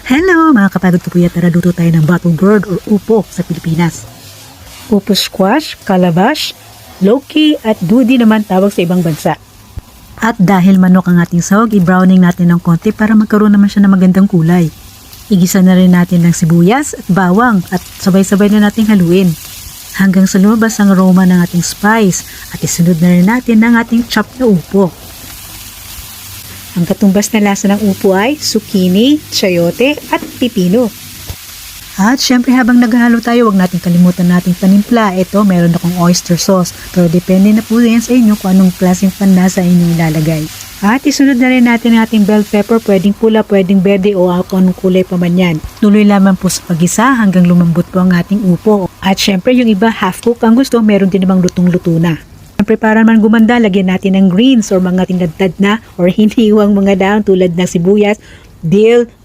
Hello mga kapagod kapuya, tara luto tayo ng bottle gourd or upo sa Pilipinas. Upo squash, calabash, loki at dudi naman tawag sa ibang bansa. At dahil manok ang ating sahog, i-browning natin ng konti para magkaroon naman siya ng magandang kulay. Igisa na rin natin ng sibuyas at bawang at sabay-sabay na nating haluin hanggang sa lumabas ang aroma ng ating spice at isunod na rin natin ang ating chop na upo. Ang katumbas na lasa ng upo ay zucchini, chayote at pipino. At syempre habang naghahalo tayo, huwag natin kalimutan nating panimpla. Ito, meron akong oyster sauce. Pero depende na po yan sa inyo kung anong klaseng panlasa inyong ilalagay. At isunod na rin natin ang ating bell pepper. Pwedeng pula, pwedeng berde o kung anong kulay pa man yan. Tuloy lamang po sa pag-isa hanggang lumambot po ang ating upo. At syempre yung iba half cook ang gusto, meron din namang lutong-luto na. Siyempre para man gumanda, lagyan natin ng greens or mga tinadtad na or hiniwang mga dahon tulad ng sibuyas, dill,